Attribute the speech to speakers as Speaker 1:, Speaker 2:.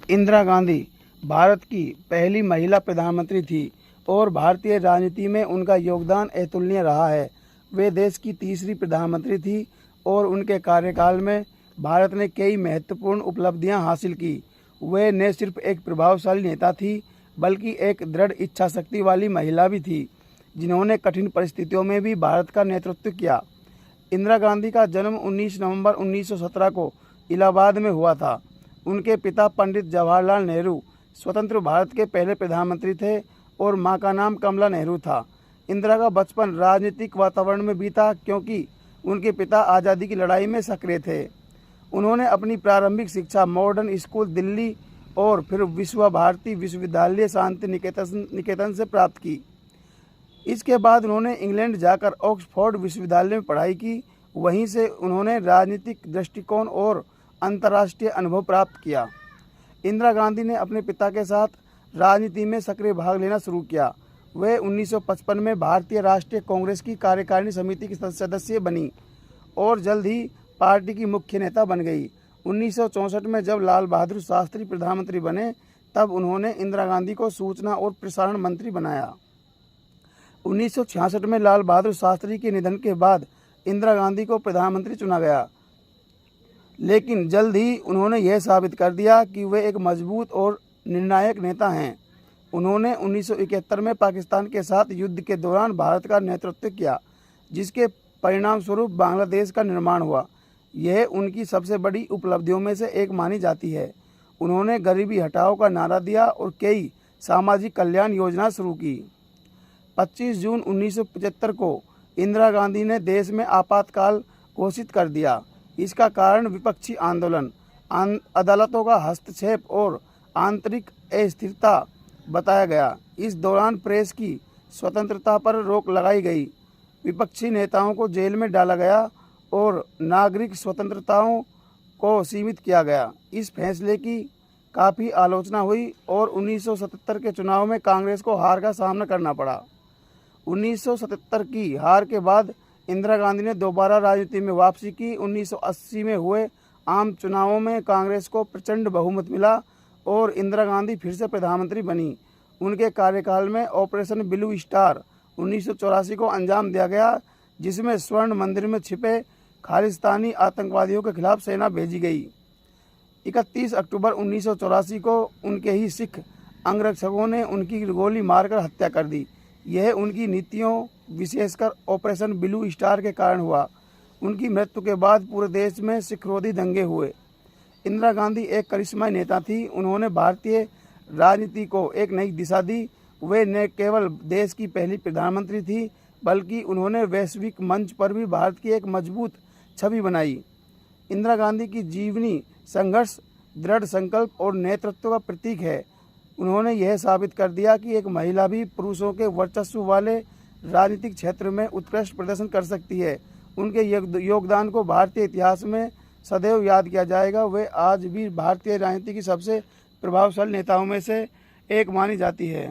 Speaker 1: इंदिरा गांधी भारत की पहली महिला प्रधानमंत्री थी और भारतीय राजनीति में उनका योगदान अतुलनीय रहा है। वे देश की तीसरी प्रधानमंत्री थी और उनके कार्यकाल में भारत ने कई महत्वपूर्ण उपलब्धियां हासिल की। वे न सिर्फ एक प्रभावशाली नेता थी बल्कि एक दृढ़ इच्छा शक्ति वाली महिला भी थी, जिन्होंने कठिन परिस्थितियों में भी भारत का नेतृत्व किया। इंदिरा गांधी का जन्म 19 नवंबर 1917 को इलाहाबाद में हुआ था। उनके पिता पंडित जवाहरलाल नेहरू स्वतंत्र भारत के पहले प्रधानमंत्री थे और मां का नाम कमला नेहरू था। इंदिरा का बचपन राजनीतिक वातावरण में बीता क्योंकि उनके पिता आज़ादी की लड़ाई में सक्रिय थे। उन्होंने अपनी प्रारंभिक शिक्षा मॉडर्न स्कूल दिल्ली और फिर विश्व भारती विश्वविद्यालय शांति निकेतन से प्राप्त की। इसके बाद उन्होंने इंग्लैंड जाकर ऑक्सफोर्ड विश्वविद्यालय में पढ़ाई की। वहीं से उन्होंने राजनीतिक दृष्टिकोण और अंतर्राष्ट्रीय अनुभव प्राप्त किया। इंदिरा गांधी ने अपने पिता के साथ राजनीति में सक्रिय भाग लेना शुरू किया। वे 1955 में भारतीय राष्ट्रीय कांग्रेस की कार्यकारिणी समिति की सदस्य बनी और जल्द ही पार्टी की मुख्य नेता बन गई। 1964 में जब लाल बहादुर शास्त्री प्रधानमंत्री बने तब उन्होंने इंदिरा गांधी को सूचना और प्रसारण मंत्री बनाया। 1966 में लाल बहादुर शास्त्री के निधन के बाद इंदिरा गांधी को प्रधानमंत्री चुना गया, लेकिन जल्द ही उन्होंने यह साबित कर दिया कि वे एक मजबूत और निर्णायक नेता हैं। उन्होंने 1971 में पाकिस्तान के साथ युद्ध के दौरान भारत का नेतृत्व किया, जिसके परिणाम स्वरूप बांग्लादेश का निर्माण हुआ। यह उनकी सबसे बड़ी उपलब्धियों में से एक मानी जाती है। उन्होंने गरीबी हटाओ का नारा दिया और कई सामाजिक कल्याण योजना शुरू की। 25 जून 1975 को इंदिरा गांधी ने देश में आपातकाल घोषित कर दिया। इसका कारण विपक्षी आंदोलन, अदालतों का हस्तक्षेप और आंतरिक अस्थिरता बताया गया। इस दौरान प्रेस की स्वतंत्रता पर रोक लगाई गई, विपक्षी नेताओं को जेल में डाला गया और नागरिक स्वतंत्रताओं को सीमित किया गया। इस फैसले की काफ़ी आलोचना हुई और 1977 के चुनाव में कांग्रेस को हार का सामना करना पड़ा। 1977 की हार के बाद इंदिरा गांधी ने दोबारा राजनीति में वापसी की। 1980 में हुए आम चुनावों में कांग्रेस को प्रचंड बहुमत मिला और इंदिरा गांधी फिर से प्रधानमंत्री बनी। उनके कार्यकाल में ऑपरेशन ब्लू स्टार 1984 को अंजाम दिया गया, जिसमें स्वर्ण मंदिर में छिपे खालिस्तानी आतंकवादियों के खिलाफ सेना भेजी गई। 31 अक्टूबर 1984 को उनके ही सिख अंगरक्षकों ने उनकी गोली मारकर हत्या कर दी। यह उनकी नीतियों, विशेषकर ऑपरेशन ब्लू स्टार के कारण हुआ। उनकी मृत्यु के बाद पूरे देश में सिखरोधी दंगे हुए। इंदिरा गांधी एक करिश्माई नेता थी। उन्होंने भारतीय राजनीति को एक नई दिशा दी। वे न केवल देश की पहली प्रधानमंत्री थी बल्कि उन्होंने वैश्विक मंच पर भी भारत की एक मजबूत छवि बनाई। इंदिरा गांधी की जीवनी संघर्ष, दृढ़ संकल्प और नेतृत्व का प्रतीक है। उन्होंने यह साबित कर दिया कि एक महिला भी पुरुषों के वर्चस्व वाले राजनीतिक क्षेत्र में उत्कृष्ट प्रदर्शन कर सकती है। उनके योगदान को भारतीय इतिहास में सदैव याद किया जाएगा। वे आज भी भारतीय राजनीति की सबसे प्रभावशाली नेताओं में से एक मानी जाती है।